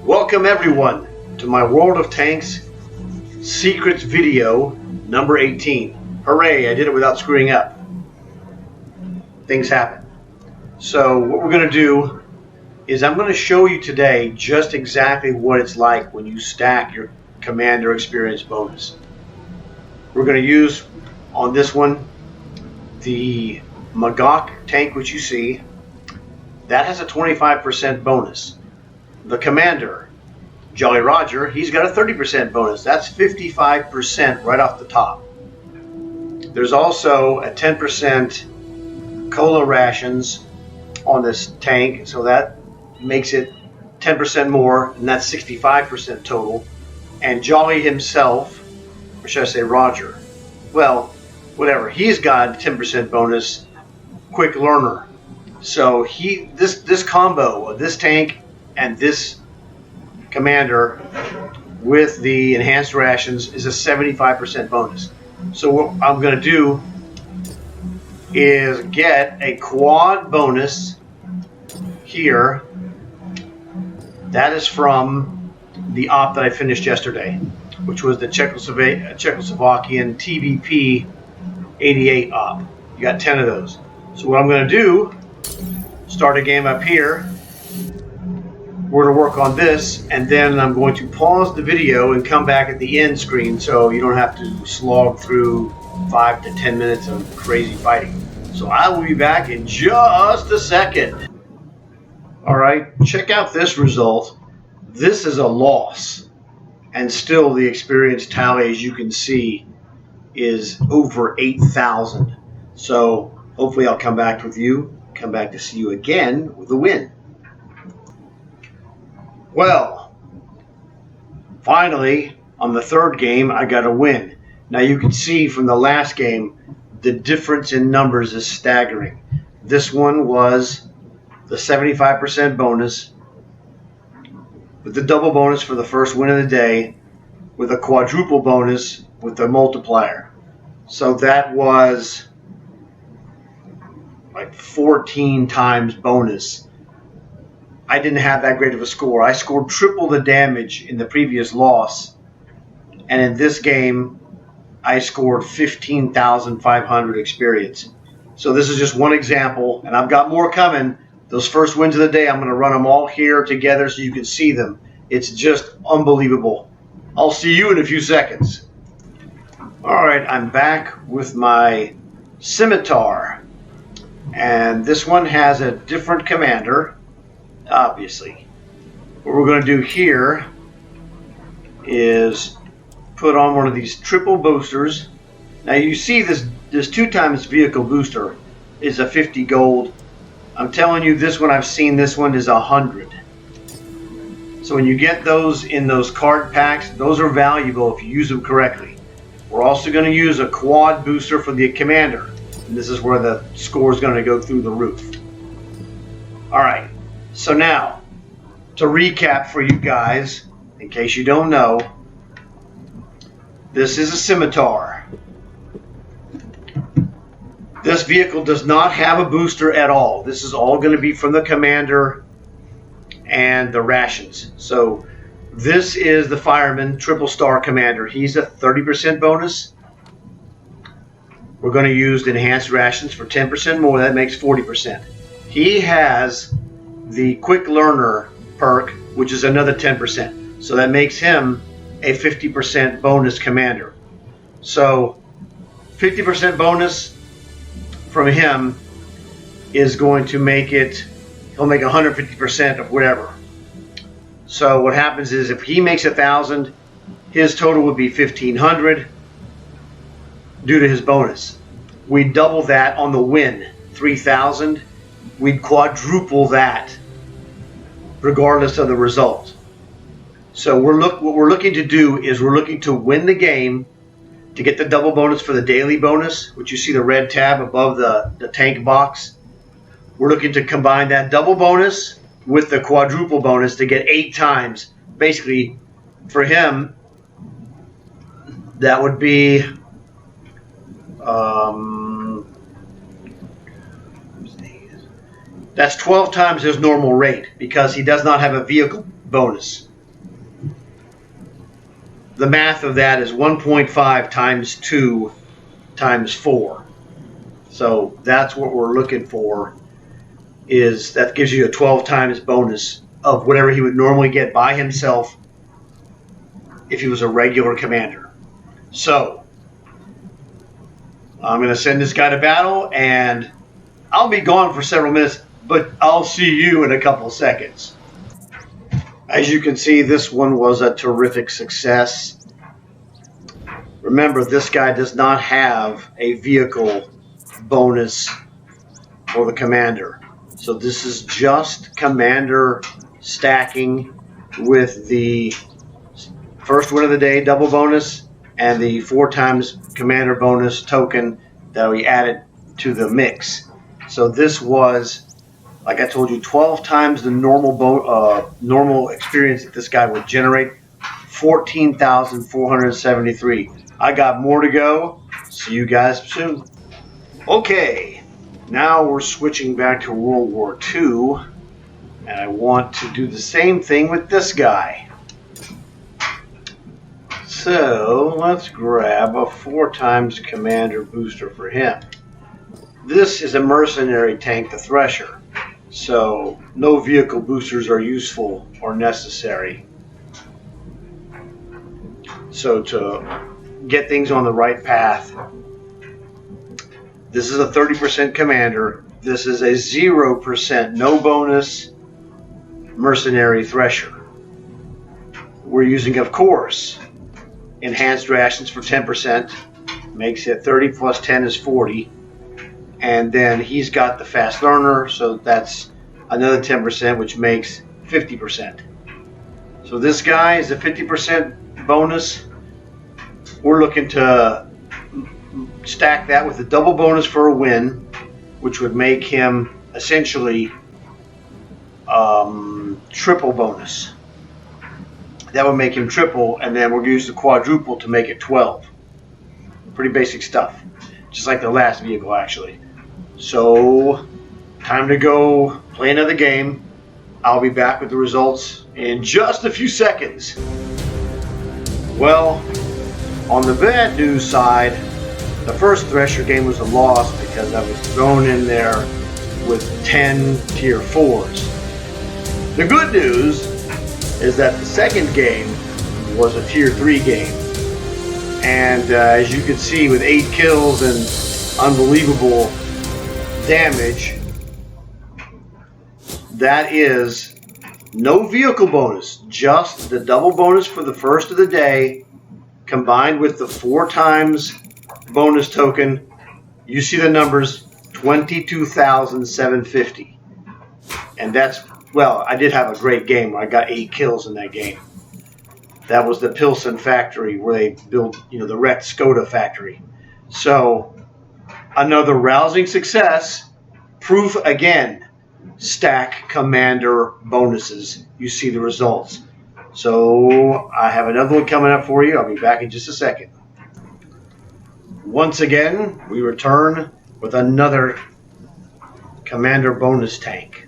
Welcome everyone to my World of Tanks Secrets video number 18. Hooray, I did it without screwing up. Things happen. So what we're going to do is I'm going to show you today just exactly what it's like when you stack your Commander Experience bonus. We're going to use on this one the Magok tank, which you see. That has a 25% bonus. The Commander, Jolly Roger, he's got a 30% bonus. That's 55% right off the top. There's also a 10% cola rations on this tank, so that makes it 10% more, and that's 65% total. And Jolly himself, or should I say Roger, well, whatever, he's got 10% bonus, quick learner. So this combo of this tank and this Commander with the enhanced rations is a 75% bonus. So what I'm going to do is get a quad bonus here. That is from the op that I finished yesterday, which was the Czechoslovakian TVP 88 op. You got 10 of those. So what I'm going to do, start a game up here. We're going to work on this, and then I'm going to pause the video and come back at the end screen so you don't have to slog through 5 to 10 minutes of crazy fighting. So I will be back in just a second. Alright, check out this result. This is a loss, and still the experience tally, as you can see, is over 8,000. So hopefully I'll come back to see you again with a win. Well, finally, on the third game, I got a win. Now you can see from the last game, the difference in numbers is staggering. This one was the 75% bonus, with the double bonus for the first win of the day, with a quadruple bonus with the multiplier. So that was like 14 times bonus. I didn't have that great of a score. I scored triple the damage in the previous loss, and in this game I scored 15,500 experience. So this is just one example, and I've got more coming. Those first wins of the day, I'm going to run them all here together so you can see them. It's just unbelievable. I'll see you in a few seconds. Alright, I'm back with my Scimitar, and this one has a different commander. Obviously, what we're going to do here is put on one of these triple boosters. Now you see this 2 times vehicle booster is a 50 gold. I'm telling you, this one, I've seen this one is 100. So when you get those in those card packs, those are valuable if you use them correctly. We're also going to use a quad booster for the Commander, and this is where the score is going to go through the roof. Alright. So now, to recap for you guys, in case you don't know, this is a Scimitar. This vehicle does not have a booster at all. This is all going to be from the Commander and the rations. So this is the Fireman Triple Star Commander. He's a 30% bonus. We're going to use the enhanced rations for 10% more. That makes 40%. He has the quick learner perk, which is another 10%. So that makes him a 50% bonus commander. So 50% bonus from him is going to make it, he'll make 150% of whatever. So what happens is if he makes 1,000, his total would be 1,500 due to his bonus. We double that on the win, 3,000. We'd quadruple that regardless of the result. So what we're looking to do is we're looking to win the game to get the double bonus for the daily bonus, which you see the red tab above the tank box. We're looking to combine that double bonus with the quadruple bonus to get 8 times. Basically, for him, that would be that's 12 times his normal rate because he does not have a vehicle bonus. the math of that is 1.5 times 2 times 4. So that's what we're looking for, is that gives you a 12 times bonus of whatever he would normally get by himself if he was a regular commander. So I'm going to send this guy to battle, and I'll be gone for several minutes, but I'll see you in a couple of seconds. As you can see, this one was a terrific success. Remember, this guy does not have a vehicle bonus for the commander. So this is just commander stacking with the first win of the day double bonus and the 4 times commander bonus token that we added to the mix. So this was, like I told you, 12 times the normal experience that this guy would generate. 14,473. I got more to go. See you guys soon. Okay, now we're switching back to World War II, and I want to do the same thing with this guy. So let's grab a 4 times commander booster for him. This is a mercenary tank, the Thresher, so no vehicle boosters are useful or necessary. So to get things on the right path, this is a 30% commander. This is a 0% no bonus mercenary Thresher. We're using, of course, enhanced rations for 10%. Makes it 30 plus 10 is 40. And then he's got the fast learner, so that's another 10%, which makes 50%. So this guy is a 50% bonus. We're looking to stack that with a double bonus for a win, which would make him essentially triple bonus. That would make him triple, and then we'll use the quadruple to make it 12. Pretty basic stuff, just like the last vehicle actually. So time to go play another game. I'll be back with the results in just a few seconds. Well, on the bad news side, the first Thresher game was a loss because I was thrown in there with 10 tier 4s. The good news is that the second game was a tier 3 game. And as you can see, with 8 kills and unbelievable damage, that is no vehicle bonus, just the double bonus for the first of the day combined with the 4 times bonus token. You see the numbers, 22,750. And that's, well, I did have a great game where I got 8 kills in that game. That was the Pilsen factory where they built, the wrecked Skoda factory. So another rousing success. Proof again. Stack commander bonuses. You see the results. So I have another one coming up for you. I'll be back in just a second. Once again, we return with another commander bonus tank.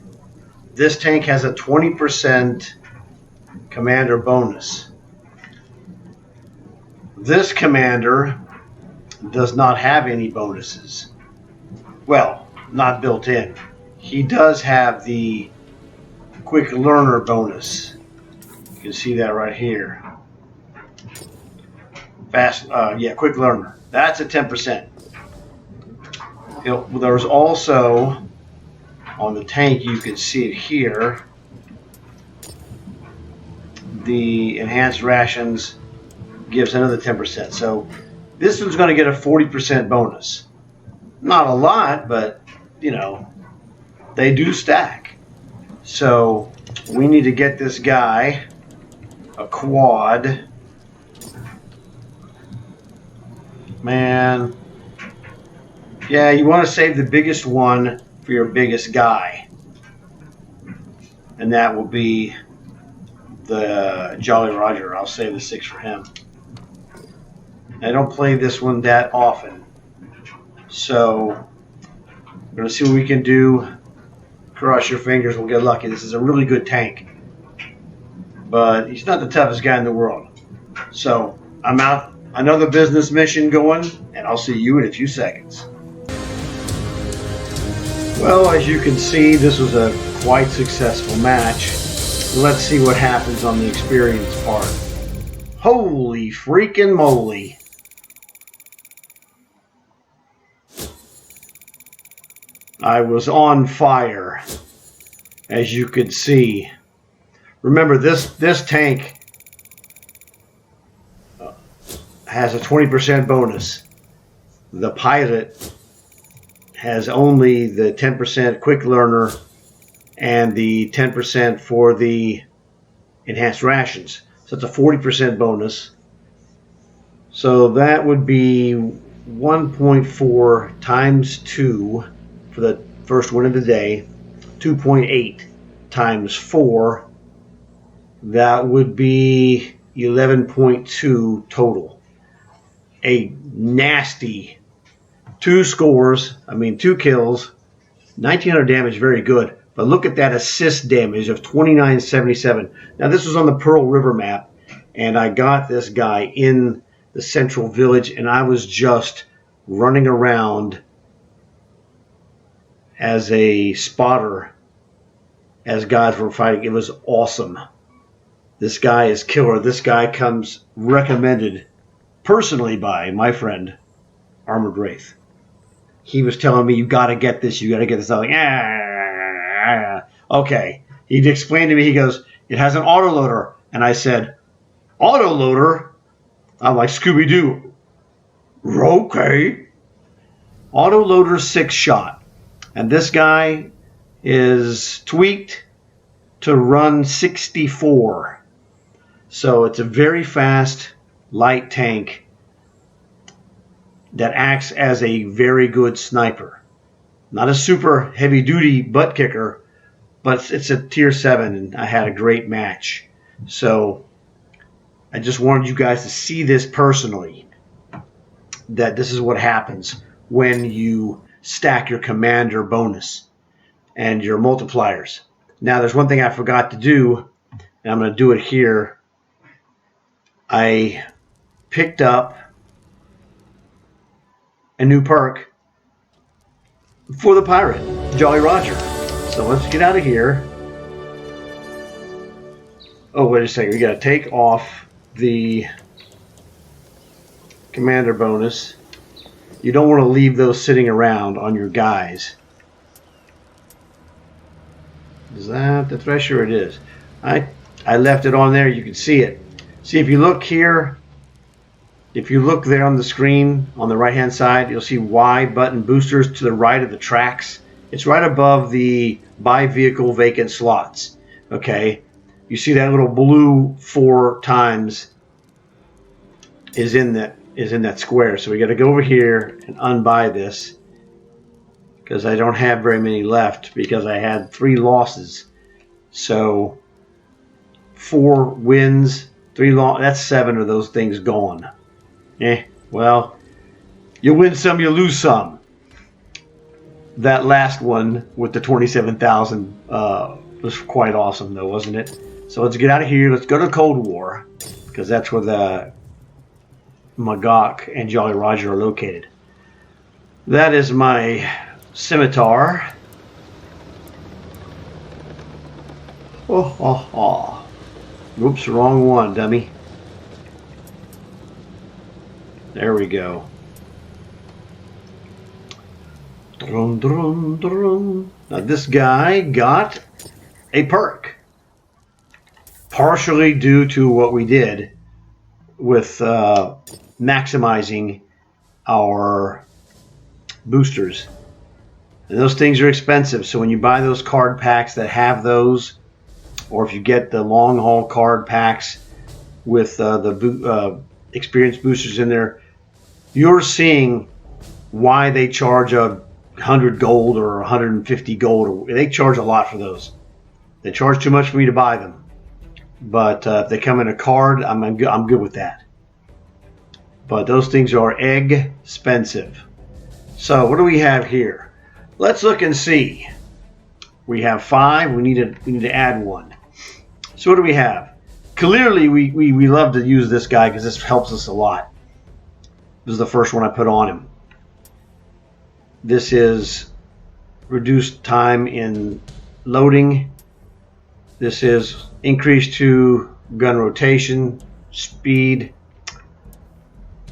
This tank has a 20% commander bonus. This commander does not have any bonuses. Well, not built in. He does have the quick learner bonus. You can see that right here. Quick learner. That's a 10%. There's also, on the tank, you can see it here, the enhanced rations gives another 10%. So this one's going to get a 40% bonus. Not a lot, but, they do stack. So we need to get this guy a quad. Man. Yeah, you want to save the biggest one for your biggest guy. And that will be the Jolly Roger. I'll save the 6 for him. I don't play this one that often. So we're going to see what we can do. Cross your fingers, we'll get lucky. This is a really good tank. But he's not the toughest guy in the world. So I'm out. Another business mission going, and I'll see you in a few seconds. Well, as you can see, this was a quite successful match. Let's see what happens on the experience part. Holy freaking moly. I was on fire, as you could see. Remember, this tank has a 20% bonus. The pilot has only the 10% quick learner and the 10% for the enhanced rations. So it's a 40% bonus. So that would be 1.4 times 2 for the first win of the day. 2.8 times 4. That would be 11.2 total. A nasty 2 scores, 2 kills, 1900 damage, very good. But look at that assist damage of 2977. Now this was on the Pearl River map, and I got this guy in the central village, and I was just running around as a spotter as guys were fighting. It was awesome. This guy is killer. This guy comes recommended personally by my friend, Armored Wraith. He was telling me, you got to get this, you got to get this. I was like, okay. He explained to me, he goes, it has an autoloader. And I said, autoloader? I'm like, Scooby-Doo. Okay. Autoloader 6-shot. And this guy is tweaked to run 64. So it's a very fast, light tank that acts as a very good sniper. Not a super heavy-duty butt kicker, but it's a tier 7, and I had a great match. So I just wanted you guys to see this personally, that this is what happens when you stack your commander bonus and your multipliers. Now, there's one thing I forgot to do, and I'm going to do it here. I picked up a new perk for the pirate, Jolly Roger. So let's get out of here. Oh, wait a second. We got to take off the commander bonus. You don't want to leave those sitting around on your guys. Is that the thresher? It is. I left it on there. You can see it. See, if you look here, if you look there on the screen on the right hand side, you'll see Y button boosters to the right of the tracks. It's right above the buy vehicle vacant slots. Okay, you see that little blue 4 times is in that square. So we got to go over here and unbuy this, because I don't have very many left, because I had 3 losses. So 4 wins, 3 losses. That's 7 of those things gone. Well, you win some, you lose some. That last one with the 27,000 was quite awesome, though, wasn't it? So let's get out of here. Let's go to Cold War, because that's where the Magok and Jolly Roger are located. That is my scimitar. Oops, wrong one, dummy. There we go. Drum, drum, drum. Now this guy got a perk, partially due to what we did with maximizing our boosters. And those things are expensive, so when you buy those card packs that have those, or if you get the long haul card packs with the experience boosters in there, you're seeing why they charge 100 gold or 150 gold. They charge a lot for those. They charge too much for me to buy them. But if they come in a card, I'm good with that. But those things are expensive. So what do we have here? Let's look and see. We have 5. We need to add 1. So what do we have? clearly we love to use this guy because this helps us a lot. This is the first one I put on him. This is reduced time in loading. This is increase to gun rotation, speed.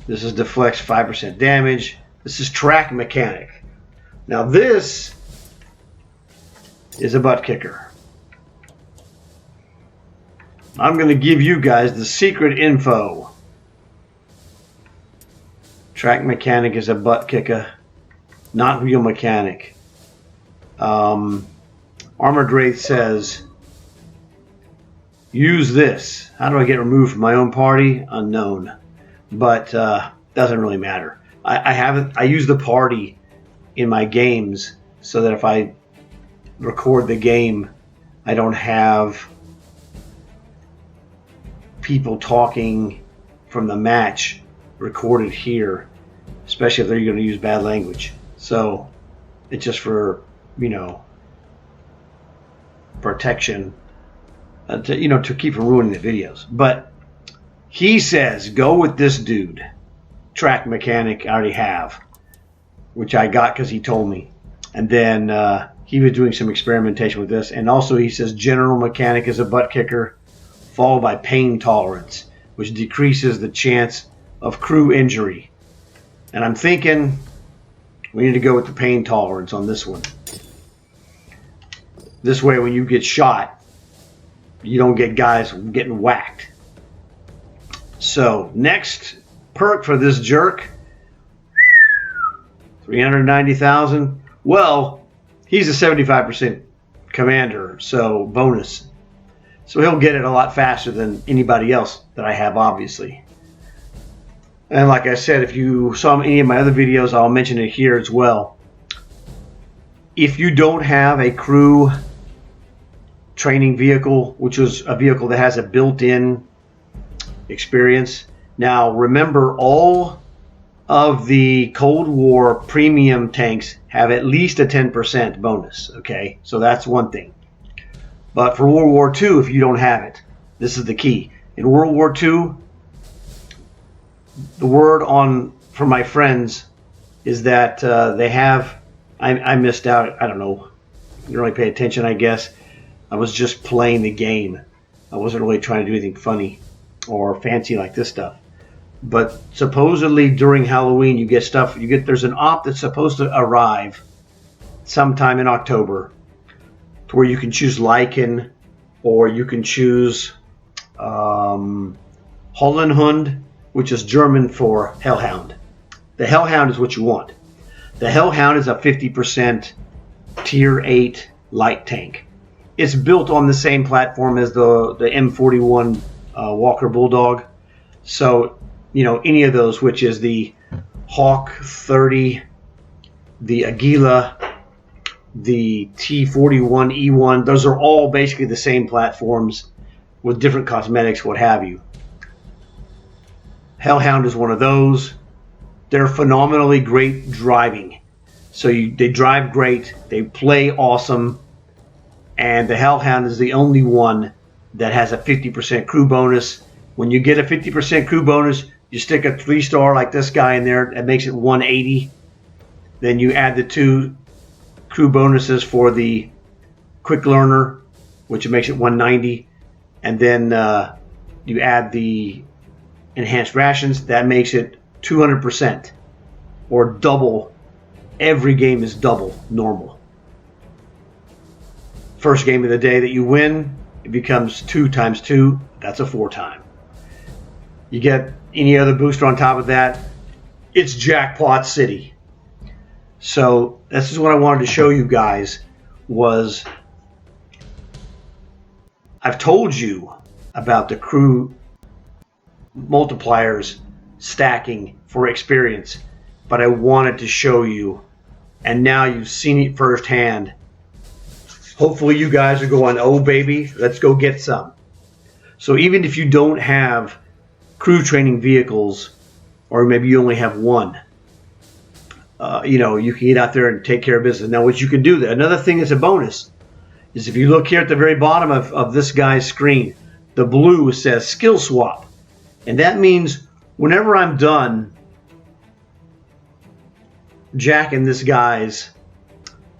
This is deflects 5% damage. This is track mechanic. Now this is a butt kicker. I'm going to give you guys the secret info. Track mechanic is a butt kicker, not real mechanic. Armored Wraith says, use this. How do I get removed from my own party? Unknown. But doesn't really matter. I use the party in my games so that if I record the game, I don't have people talking from the match recorded here, especially if they're going to use bad language. So it's just for, you know, protection, to keep from ruining the videos. But he says go with this dude. Track mechanic I already have, which I got because he told me. And then he was doing some experimentation with this. And also he says general mechanic is a butt kicker, followed by pain tolerance, which decreases the chance of crew injury. And I'm thinking we need to go with the pain tolerance on this one. This way when you get shot, you don't get guys getting whacked. So next perk for this jerk, 390,000. Well, he's a 75% commander, so bonus. So he'll get it a lot faster than anybody else that I have, obviously. And like I said, if you saw any of my other videos, I'll mention it here as well. If you don't have a crew training vehicle, which is a vehicle that has a built-in experience. Now remember, all of the Cold War premium tanks have at least a 10% bonus. Okay, so that's one thing. But for World War II, if you don't have it, this is the key. In World War II, the word from my friends is that they have, I missed out, I don't know, didn't really pay attention, I guess. I was just playing the game. I wasn't really trying to do anything funny or fancy like this stuff. But supposedly during Halloween you get stuff, there's an op that's supposed to arrive sometime in October to where you can choose Lycan or you can choose Hollenhund, which is German for Hellhound. The Hellhound is what you want. The Hellhound is a 50% tier 8 light tank. It's built on the same platform as the M41 Walker Bulldog. So, any of those, which is the Hawk 30, the Aguila, the T41E1, those are all basically the same platforms with different cosmetics, what have you. Hellhound is one of those. They're phenomenally great driving. So they drive great, they play awesome, and the Hellhound is the only one that has a 50% crew bonus. When you get a 50% crew bonus, you stick a 3-star like this guy in there, that makes it 180. Then you add the 2 crew bonuses for the quick learner, which makes it 190. And then you add the enhanced rations, that makes it 200%, or double. Every game is double normal. First game of the day that you win, it becomes 2 times 2. That's a 4 time. You get any other booster on top of that, it's jackpot city. So this is what I wanted to show you guys. Was I've told you about the crew multipliers stacking for experience, but I wanted to show you, and now you've seen it firsthand. Hopefully you guys are going, oh baby, let's go get some. So even if you don't have crew training vehicles, or maybe you only have one, you can get out there and take care of business. Now what you can do, another thing that's a bonus, is if you look here at the very bottom of this guy's screen, the blue says skill swap. And that means whenever I'm done jacking this guy's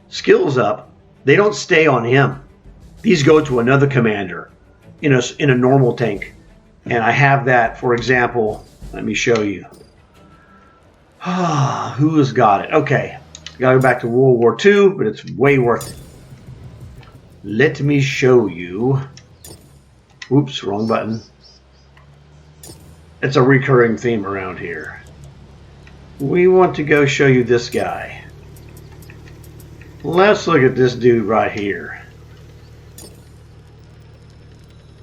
skills up, they don't stay on him. These go to another commander in a normal tank. And I have that, for example, let me show you. Who has got it? Okay, gotta go back to World War II, but it's way worth it. Let me show you. Oops, wrong button. It's a recurring theme around here. We want to go show you this guy. Let's look at this dude right here.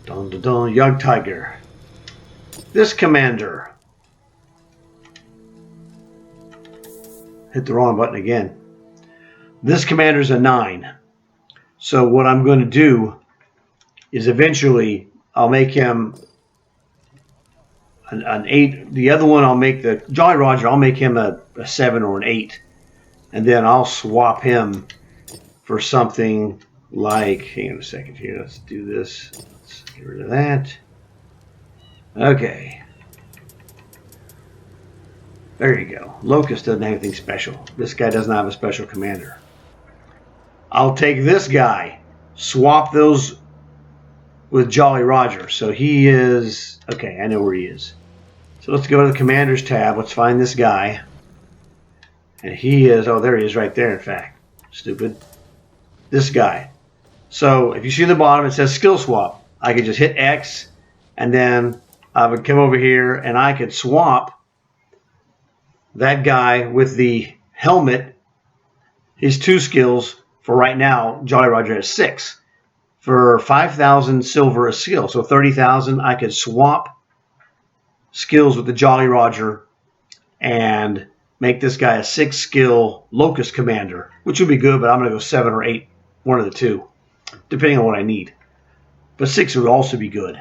Dun dun dun, Young Tiger. This commander. Hit the wrong button again. This commander's a 9. So what I'm going to do is eventually I'll make him an 8. The other one I'll make the Jolly Roger, I'll make him a 7 or an 8. And then I'll swap him for something like, hang on a second here, let's do this. Let's get rid of that. Okay. There you go. Locust doesn't have anything special. This guy doesn't have a special commander. I'll take this guy, swap those with Jolly Roger. So he is, okay, I know where he is. So let's go to the Commanders tab. Let's find this guy. And he is, oh, there he is right there, in fact. Stupid. This guy. So if you see the bottom, it says skill swap. I could just hit X, and then I would come over here, and I could swap that guy with the helmet, his 2 skills. For right now, Jolly Roger has 6. For 5,000 silver a skill, so 30,000, I could swap skills with the Jolly Roger and make this guy a 6-skill Locust commander, which would be good, but I'm going to go 7 or 8, one of the two, depending on what I need. But 6 would also be good.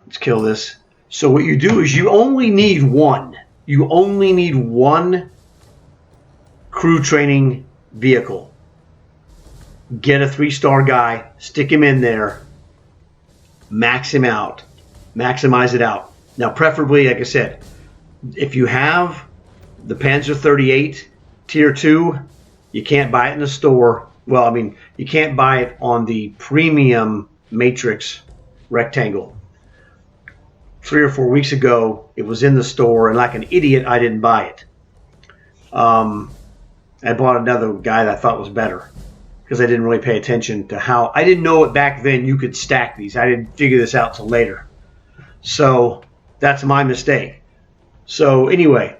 Let's kill this. So what you do is you only need one. You only need one crew training vehicle. Get a 3-star guy, stick him in there, max him out, maximize it out. Now, preferably, like I said, if you have the Panzer 38 Tier 2, you can't buy it in the store. Well, I mean, you can't buy it on the premium Matrix rectangle. 3 or 4 weeks ago, it was in the store, and like an idiot, I didn't buy it. I bought another guy that I thought was better because I didn't really pay attention to how. I didn't know it back then you could stack these. I didn't figure this out till later. So that's my mistake. So anyway,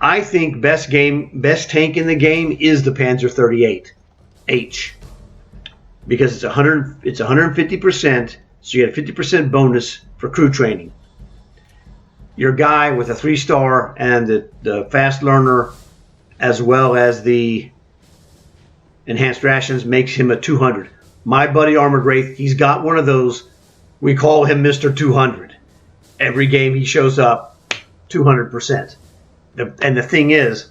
I think best tank in the game is the Panzer 38H because it's 150%, so you get a 50% bonus for crew training. Your guy with a 3-star and the fast learner, as well as the enhanced rations, makes him a 200. My buddy Armored Wraith, he's got one of those. We call him Mr. 200. Every game he shows up, 200%. And the thing is,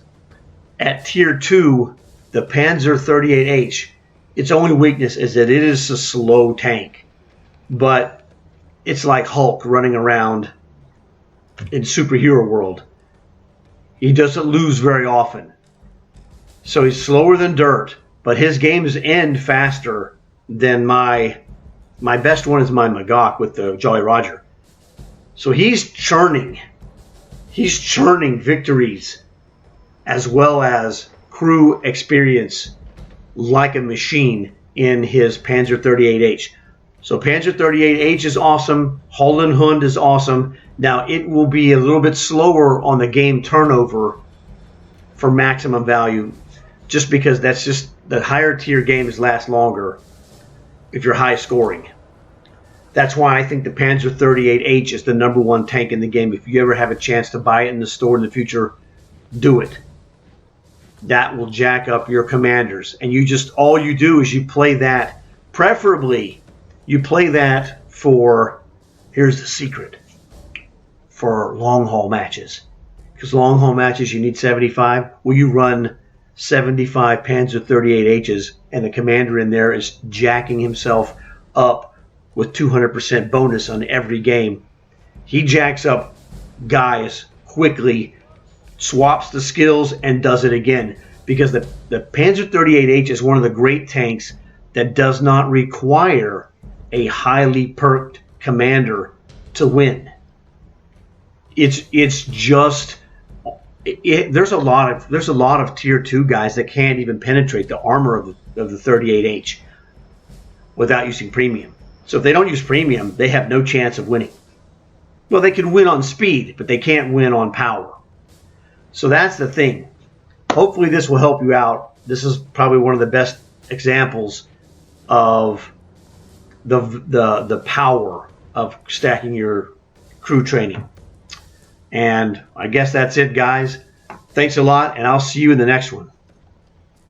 at Tier 2, the Panzer 38H, its only weakness is that it is a slow tank. But it's like Hulk running around in superhero world. He doesn't lose very often. So he's slower than dirt, but his games end faster than my best one is my Magok with the Jolly Roger. So he's churning victories as well as crew experience like a machine in his Panzer 38H. So Panzer 38H is awesome. Holland Hund is awesome. Now it will be a little bit slower on the game turnover for maximum value, just because that's just the higher tier games last longer if you're high scoring. That's why I think the Panzer 38H is the #1 tank in the game. If you ever have a chance to buy it in the store in the future, do it. That will jack up your commanders. And all you do is you play that. Preferably, you play that for, here's the secret, for long haul matches. Because long haul matches, you need 75. Well, you run 75 Panzer 38Hs, and the commander in there is jacking himself up with 200% bonus on every game. He jacks up guys quickly, swaps the skills, and does it again. Because the Panzer 38H is one of the great tanks that does not require a highly perked commander to win. It's just there's a lot of tier 2 guys that can't even penetrate the armor of the 38H without using premium. So if they don't use premium, they have no chance of winning. Well, they can win on speed, but they can't win on power. So that's the thing. Hopefully this will help you out. This is probably one of the best examples of the power of stacking your crew training. And I guess that's it, guys. Thanks a lot, and I'll see you in the next one.